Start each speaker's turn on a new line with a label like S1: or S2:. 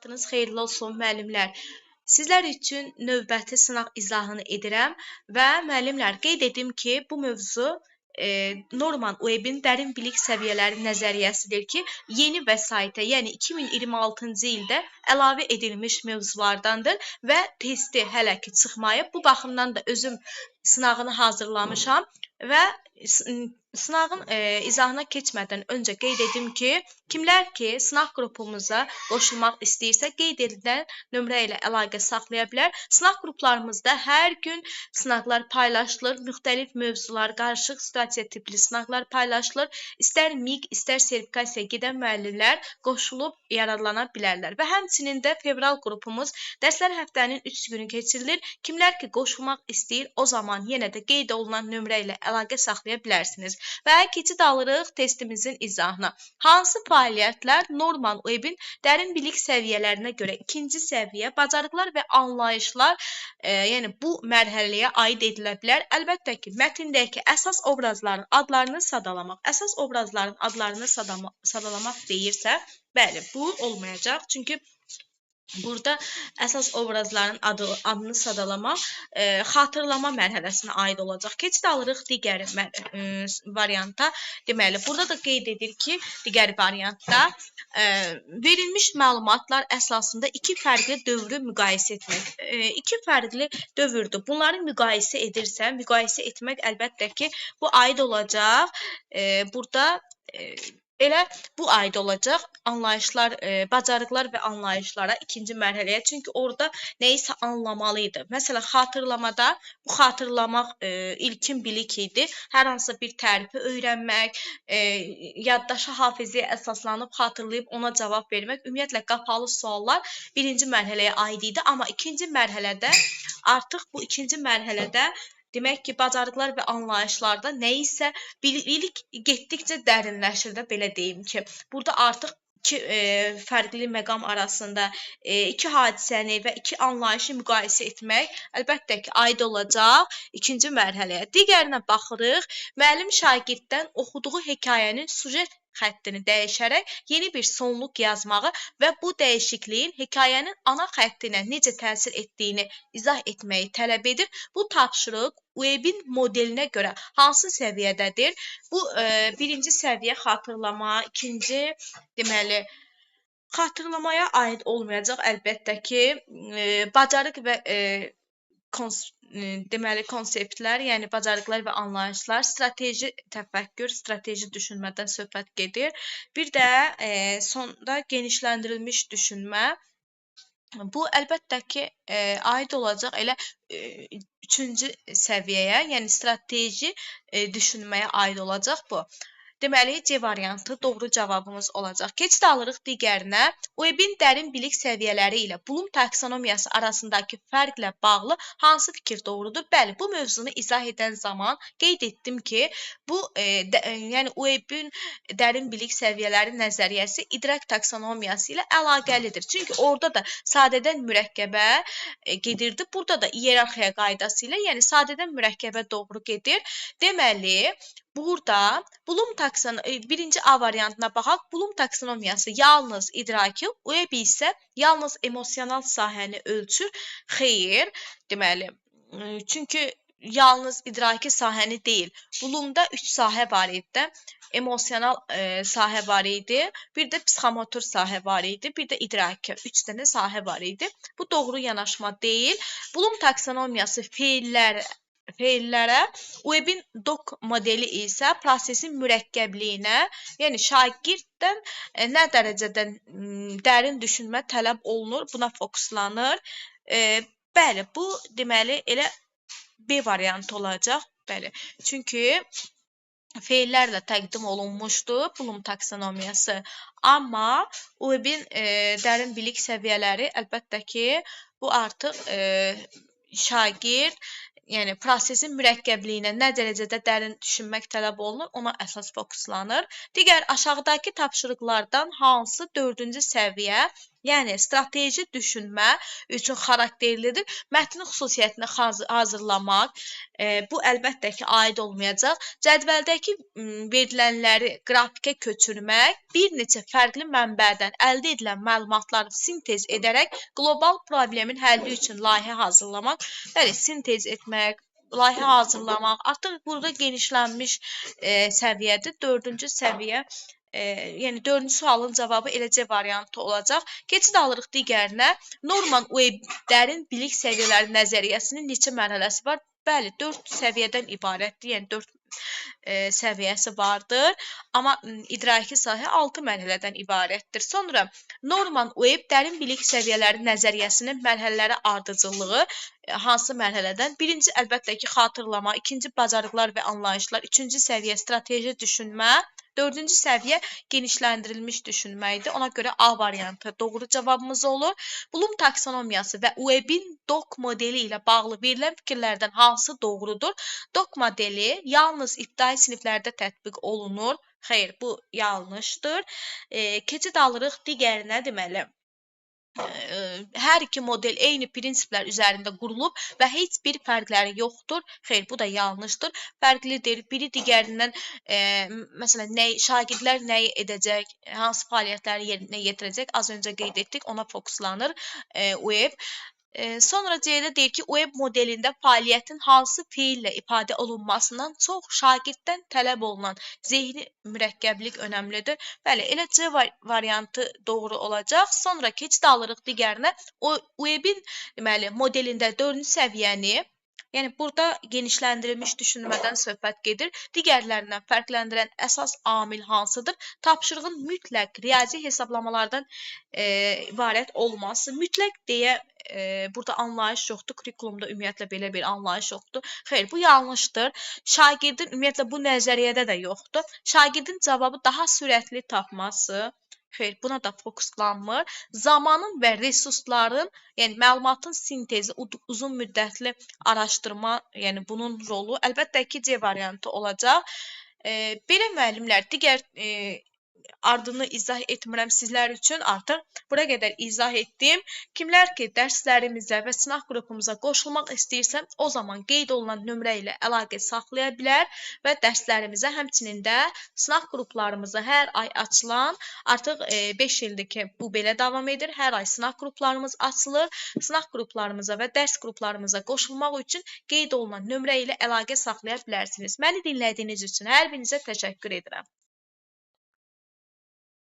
S1: Vaxtınız xeyirli olsun müəllimlər. Sizlər üçün növbəti sınaq izahını edirəm və müəllimlər qeyd edim ki, bu mövzu Norman Webin dərin bilik səviyyələri nəzəriyyəsidir ki, yeni vəsaitə, yəni 2026-cı ildə əlavə edilmiş mövzulardandır və testi hələ ki çıxmayıb. Bu baxımdan da özüm sınağını hazırlamışam və sınağın izahına keçmədən öncə qeyd edim ki, kimlər ki sınaq qrupumuza qoşulmaq istəyirsə, qeyd edilən nömrə ilə əlaqə saxlaya bilər. Sınaq qruplarımızda hər gün sınaqlar paylaşılır, müxtəlif mövzular, qarışıq situasiya tipli sınaqlar paylaşılır. İstər MİQ, istər sertifikasiya gedən müəllimlər qoşulub yararlana bilərlər. Və həmçinin də fevral qrupumuz dərslər həftənin 3 günü keçirilir. Kimlər ki qoşulmaq istəyir, o zaman yenə də qeyd olunan nömrə ilə əlaqə saxlaya bilərsiniz. Və keçid alırıq testimizin izahına. Hansı fəaliyyətlər Norman Webin dərin bilik səviyyələrinə görə ikinci səviyyə bacarıqlar və anlayışlar, yəni bu mərhələyə aid edilə bilər? Əlbəttə ki, mətndəki əsas obrazların adlarını sadalamaq. Əsas obrazların adlarını sadalamaq deyirsə, bəli, bu olmayacaq. Çünki burada əsas obrazların adını sadalamaq xatırlama mərhələsinə aid olacaq. Keçid alırıq digər varianta. Deməli, burada da qeyd edir ki, digər variantda verilmiş məlumatlar əsasında iki fərqli dövrü müqayisə etmək. İki fərqli dövrdür. Bunları müqayisə edirsə, müqayisə etmək əlbəttə ki, bu aid olacaq. Burada elə bu aid olacaq anlayışlar, bacarıqlar və anlayışlara ikinci mərhələyə. Çünki orada nəyisə anlamalıydı. Məsələn, xatırlamada bu xatırlamaq ilkin bilik idi. Hər hansı bir tərifi öyrənmək, yaddaşa, hafizəyə əsaslanıb xatırlayıb ona cavab vermək. Ümumiyyətlə, qapalı suallar birinci mərhələyə aid idi. Amma ikinci mərhələdə, artıq bu ikinci mərhələdə demək ki, bacarıqlar və anlayışlarda nəyisə bilik getdikcə dərinləşir də, belə deyim ki, burada artıq iki fərqli məqam arasında iki hadisəni və iki anlayışı müqayisə etmək əlbəttə ki, aid olacaq ikinci mərhələyə. Digərinə baxırıq, müəllim şagirddən oxuduğu hekayənin sujet xəttini dəyişərək yeni bir sonluq yazmağı və bu dəyişikliyin hekayənin ana xəttinə necə təsir etdiyini izah etməyi tələb edir. Bu tapşırıq Webin modelinə görə hansı səviyyədədir? Bu birinci səviyyə xatırlama, ikinci deməli xatırlamaya aid olmayacaq əlbəttə ki, bacarıq və deməli konseptlər, yəni bacarıqlar və anlayışlar, strateji təfəkkür, strateji düşünmədən söhbət gedir. Bir də sonda genişləndirilmiş düşünmə. Bu əlbəttə ki, aid olacaq elə üçüncü səviyyəyə, yəni strateji düşünməyə aid olacaq bu. Deməli, C variantı doğru cavabımız olacaq. Keçid alırıq digərinə. Webin dərin bilik səviyyələri ilə Bloom taksonomiyası arasındakı fərqlə bağlı hansı fikir doğrudur? Bəli, bu mövzunu izah edən zaman qeyd etdim ki, bu yəni Webin dərin bilik səviyyələri nəzəriyyəsi idrak taksonomiyası ilə əlaqəlidir. Çünki orada da sadədən mürəkkəbə gedirdi. Burada da iyerarxiya qaydası ilə, yəni sadədən mürəkkəbə doğru gedir. Deməli, burada Bloom birinci A variantına baxaq. Bloom taksonomiyası yalnız idraki, Web isə yalnız emosional sahəni ölçür. Xeyr, deməli, çünki yalnız idraki sahəni deyil. Bloomda 3 sahə var idi. Emosional sahə var idi, bir də psixomotor sahə var idi, bir də idraki. 3 dənə sahə var idi. Bu doğru yanaşma deyil. Bloom taksonomiyası feillərə, Webin doc modeli isə prosesin mürəkkəbliyinə, yəni şagirddən nə dərəcədə dərin düşünmə tələb olunur, buna fokuslanır. Bəli, bu deməli elə B variantı olacaq. Bəli, çünki feillərlə təqdim olunmuşdur Bloom taksonomiyası. Amma Webin dərin bilik səviyyələri əlbəttə ki, bu artıq şagird, yəni prosesin mürəkkəbliyinə nə dərəcədə dərin düşünmək tələb olunur, ona əsas fokuslanır. Digər aşağıdakı tapşırıqlardan hansı 4-cü səviyyə Yəni strateji düşünmə üçün xarakterlidir. Mətnin xüsusiyyətini hazırlamaq, bu əlbəttə ki, aid olmayacaq. Cədvəldəki verilənləri qrafikə köçürmək, bir neçə fərqli mənbədən əldə edilən məlumatları sintez edərək qlobal problemin həlli üçün layihə hazırlamaq, bəli, sintez etmək, layihə hazırlamaq, artıq burada genişlənmiş səviyyədir. 4-cü səviyyə, yəni 4-cü sualın cavabı eləcə variantı olacaq. Keçid alırıq digərinə. Norman Webb dərin bilik səviyyələri nəzəriyyəsinin neçə mərhələsi var? Bəli, 4 səviyyədən ibarətdir. Yəni 4 səviyyəsi vardır. Amma idraki sahə 6 mərhələdən ibarətdir. Sonra Norman Webb dərin bilik səviyyələri nəzəriyyəsinin mərhələləri ardıcıllığı hansı mərhələdən? Birinci, əlbəttə ki, xatırlama, ikinci, bacarıqlar və anlayışlar, üçüncü səviyyə strateji düşünmə, dördüncü səviyyə genişləndirilmiş düşünməkdir. Ona görə A variantı doğru cavabımız olur. Bloom taksonomiyası və Webb'in DOC modeli ilə bağlı verilən fikirlərdən hansı doğrudur? DOC modeli yalnız ibtidai siniflərdə tətbiq olunur. Xeyr, bu yanlışdır. Keçid alırıq digərinə, deməli. Hər iki model eyni prinsiplər üzərində qurulub və heç bir fərqləri yoxdur. Xeyr, bu da yanlışdır. Fərqlidir. Biri digərindən, məsələn, şagirdlər nəyi edəcək, hansı fəaliyyətləri yerinə yetirəcək, az öncə qeyd etdik, ona fokuslanır Webb. Sonra C-də deyir ki, Webb modelində fəaliyyətin hansı feillə ifadə olunmasından çox şagirddən tələb olunan zehni mürəkkəblik önəmlidir. Bəli, elə C variantı doğru olacaq. Sonra keçid alırıq digərinə. Webb'in deməli modelində 4-cü səviyyəni, yəni burada genişləndirilmiş düşünmədən söhbət gedir. Digərlərindən fərqləndirən əsas amil hansıdır? Tapşırığın mütləq riyazi hesablamalardan ibarət olması. Mütləq deyə burada anlayış yoxdur. Kurikulumda ümumiyyətlə belə bir anlayış yoxdur. Xeyr, bu yanlışdır. Şagirdin ümumiyyətlə bu nəzəriyyədə də yoxdur. Şagirdin cavabı daha sürətli tapması. Xeyr, buna da fokuslanmır. Zamanın və resursların, yəni məlumatın sintezi, uzun müddətli araşdırma, yəni bunun rolu əlbəttə ki, C variantı olacaq. Belə müəllimlər, digər ardını izah etmirəm sizlər üçün, artıq bura qədər izah etdim. Kimlər ki, dərslərimizə və sınaq qrupumuza qoşulmaq istəyirsə, o zaman qeyd olunan nömrə ilə əlaqə saxlaya bilər və dərslərimizə, həmçinin də sınaq qruplarımıza hər ay açılan, artıq 5 ildir ki, bu belə davam edir. Hər ay sınaq qruplarımız açılır. Sınaq qruplarımıza və dərs qruplarımıza qoşulmaq üçün qeyd olunan nömrə ilə əlaqə saxlaya bilərsiniz. Məni dinlədiyiniz üçün hər birinizə təşəkkür edirəm.